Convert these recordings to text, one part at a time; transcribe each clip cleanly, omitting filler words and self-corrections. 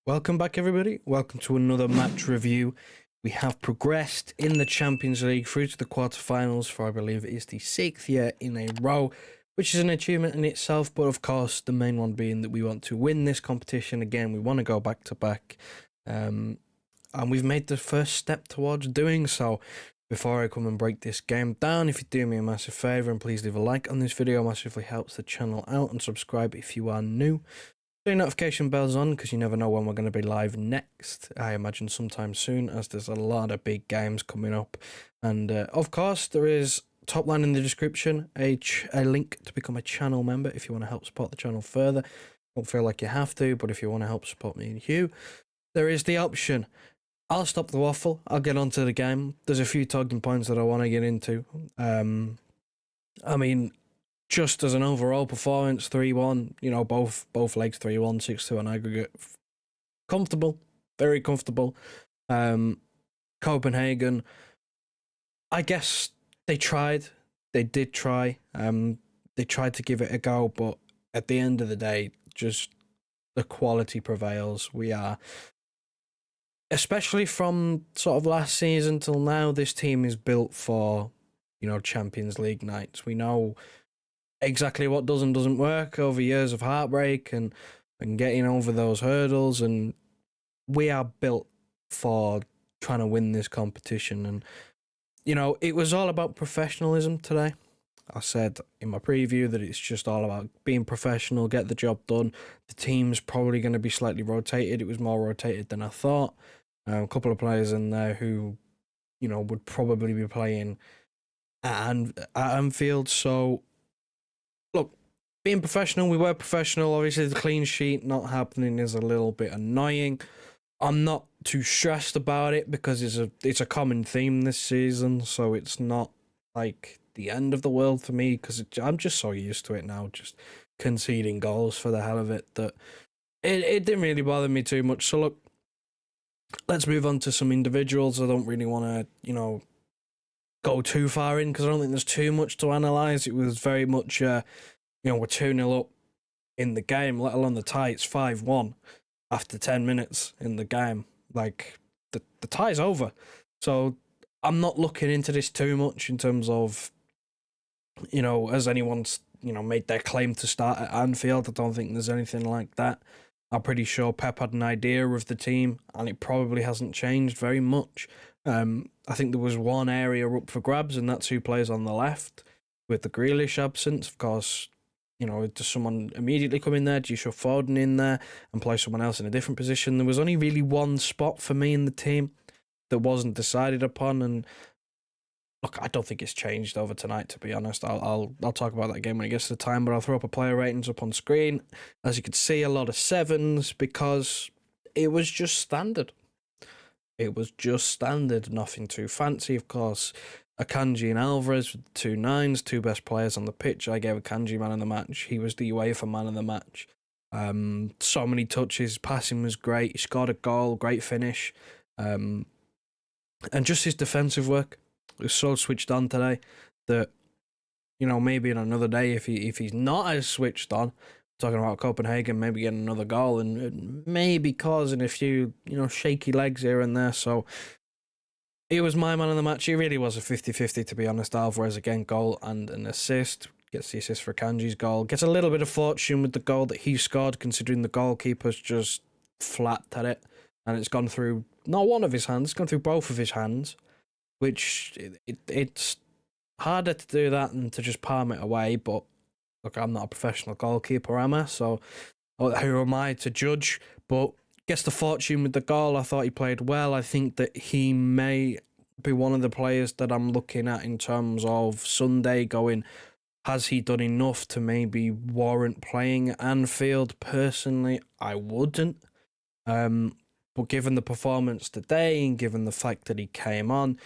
Welcome back, everybody. Welcome to another match review. We have progressed in the Champions League through to the quarterfinals for, I believe, it is the 6th year in a row, which is an achievement in itself. But of course, the main one being that we want to win this competition again. We want to go back to back, and we've made the first step towards doing so. Before I come and break this game down, if you do me a massive favour and please leave a like on this video, massively helps the channel out, and subscribe if you are new. Turn notification bells on because you never know when we're going to be live next. I imagine sometime soon, as there's a lot of big games coming up. And of course, there is top line in the description, a link to become a channel member if you want to help support the channel further. Don't feel like you have to, but if you want to help support me and Hugh, there is the option. I'll stop the waffle. I'll get on to the game. There's a few talking points that I want to get into. I mean, just as an overall performance, 3-1, both legs 3-1, 6-2 on aggregate. Comfortable, very comfortable. Copenhagen, I guess they tried. They did try. They tried to give it a go, but at the end of the day, just the quality prevails. We are, especially from sort of last season till now, this team is built for, Champions League nights. We know exactly what does and doesn't work over years of heartbreak and getting over those hurdles, and we are built for trying to win this competition. And it was all about professionalism today. I said in my preview that it's just all about being professional, get the job done. The team's probably going to be slightly rotated. It was more rotated than I thought. A couple of players in there who would probably be playing at Anfield. So look, being professional, we were professional. Obviously, the clean sheet not happening is a little bit annoying. I'm not too stressed about it because it's a common theme this season, so it's not like the end of the world for me because I'm just so used to it now, just conceding goals for the hell of it, that it didn't really bother me too much. So look, let's move on to some individuals. I don't really want to, go too far in because I don't think there's too much to analyse. It was very much, we're 2-0 up in the game, let alone the tie. It's 5-1 after 10 minutes in the game. Like, the tie's over. So I'm not looking into this too much in terms of, as anyone's, made their claim to start at Anfield. I don't think there's anything like that. I'm pretty sure Pep had an idea of the team, and it probably hasn't changed very much. I think there was one area up for grabs, and that's who plays on the left with the Grealish absence. Of course, does someone immediately come in there? Do you shove Foden in there and play someone else in a different position? There was only really one spot for me in the team that wasn't decided upon, and look, I don't think it's changed over tonight, to be honest. I'll talk about that game when it gets to the time, but I'll throw up a player ratings up on screen. As you can see, a lot of 7s because it was just standard. It was just standard, nothing too fancy. Of course, Akanji and Alvarez with 2 9s, 2 best players on the pitch. I gave Akanji man of the match. He was the UEFA man of the match. So many touches, passing was great. He scored a goal, great finish. And just his defensive work was so switched on today that, maybe in another day, if he's not as switched on, talking about Copenhagen, maybe getting another goal and maybe causing a few, shaky legs here and there. So he was my man of the match. He really was a 50-50, to be honest. Alvarez, again, goal and an assist. Gets the assist for Kanji's goal. Gets a little bit of fortune with the goal that he scored, considering the goalkeeper's just flapped at it. And it's gone through not one of his hands, it's gone through both of his hands, which it's harder to do that than to just palm it away. But look, I'm not a professional goalkeeper, am I? So who am I to judge? But gets the fortune with the goal. I thought he played well. I think that he may be one of the players that I'm looking at in terms of Sunday going, has he done enough to maybe warrant playing at Anfield? Personally, I wouldn't. But given the performance today and given the fact that he came on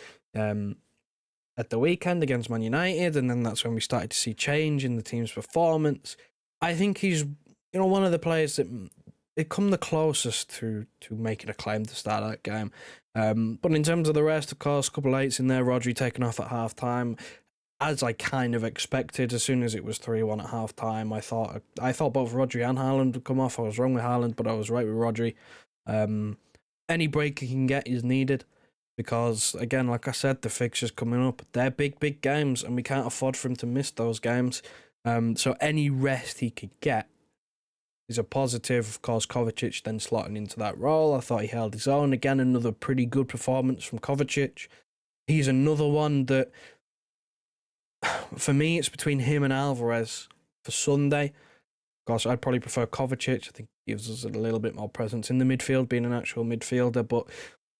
at the weekend against Man United, and then that's when we started to see change in the team's performance, I think he's one of the players that they come the closest to making a claim to start that game. But in terms of the rest, of course, a couple of 8s in there. Rodri taken off at half time, as I kind of expected. As soon as it was 3-1 at half time, I thought both Rodri and Haaland would come off. I was wrong with Haaland, but I was right with Rodri. Any break he can get is needed because, again, like I said, the fixtures coming up, they're big games, and we can't afford for him to miss those games. So any rest he could get is a positive. Of course, Kovacic then slotting into that role. I thought he held his own. Again, another pretty good performance from Kovacic. He's another one that, for me, it's between him and Alvarez for Sunday. Of course, I'd probably prefer Kovacic. I think he gives us a little bit more presence in the midfield, being an actual midfielder. But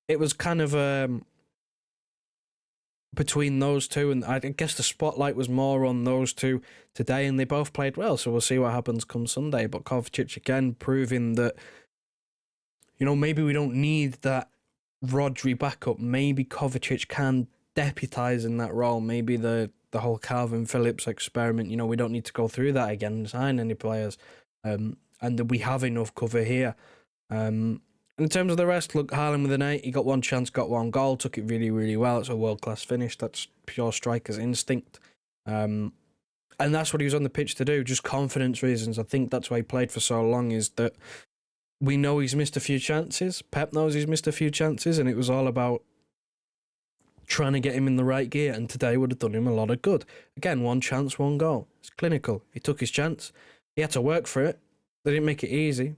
it was kind of between those two, and I guess the spotlight was more on those two today, and they both played well. So we'll see what happens come Sunday. But Kovacic again proving that, maybe we don't need that Rodri backup. Maybe Kovacic can deputise in that role. Maybe the whole Calvin Phillips experiment, we don't need to go through that again and sign any players. And that we have enough cover here. In terms of the rest, look, Haaland with an 8. He got one chance, got one goal, took it really, really well. It's a world-class finish. That's pure striker's instinct. And that's what he was on the pitch to do, just confidence reasons. I think that's why he played for so long, is that we know he's missed a few chances. Pep knows he's missed a few chances, and it was all about trying to get him in the right gear, and today would have done him a lot of good. Again, one chance, one goal. It's clinical. He took his chance. He had to work for it. They didn't make it easy.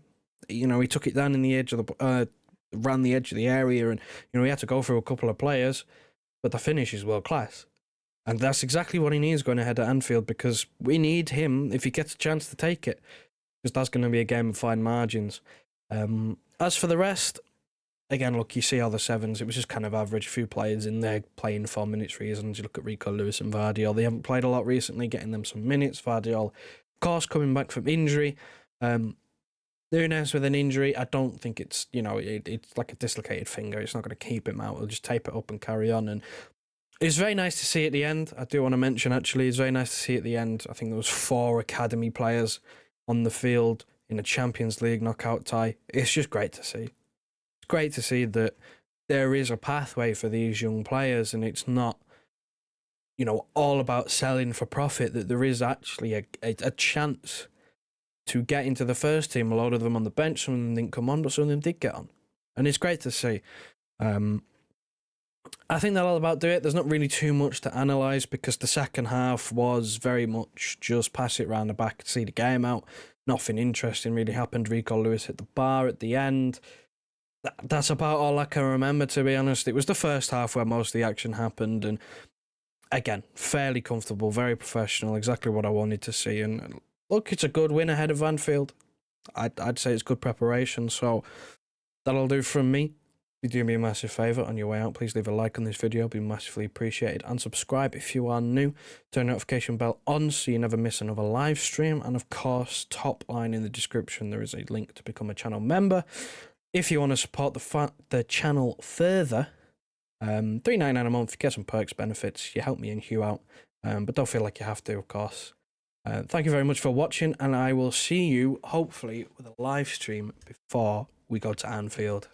He took it down in the edge of ran the edge of the area, and he had to go through a couple of players, but the finish is world class, and that's exactly what he needs going ahead at Anfield, because we need him if he gets a chance to take it, because that's going to be a game of fine margins. As for the rest, again, look, you see all the sevens. It was just kind of average. A few players in there playing 4 minutes reasons. You look at Rico Lewis and Vardiol. They haven't played a lot recently, getting them some minutes. Vardiol, of course, coming back from injury. Nunes with an injury, I don't think it's, it's like a dislocated finger. It's not going to keep him out. We'll just tape it up and carry on. And it's very nice to see at the end. I do want to mention, actually, it's very nice to see at the end. I think there was 4 academy players on the field in a Champions League knockout tie. It's just great to see. It's great to see that there is a pathway for these young players, and it's not, all about selling for profit, that there is actually a chance to get into the first team. A lot of them on the bench, some of them didn't come on, but some of them did get on. And it's great to see. I think that'll about do it. There's not really too much to analyse, because the second half was very much just pass it round the back, see the game out. Nothing interesting really happened. Rico Lewis hit the bar at the end. That's about all I can remember, to be honest. It was the first half where most of the action happened, and again, fairly comfortable, very professional, exactly what I wanted to see. And look, it's a good win ahead of Anfield. I'd say it's good preparation, so that'll do from me. If you do me a massive favour on your way out, please leave a like on this video. It'll be massively appreciated. And subscribe if you are new. Turn the notification bell on so you never miss another live stream. And of course, top line in the description, there is a link to become a channel member. If you want to support the channel further, $3.99 a month, you get some perks, benefits. You help me and Hugh out. But don't feel like you have to, of course. Thank you very much for watching, and I will see you, hopefully, with a live stream before we go to Anfield.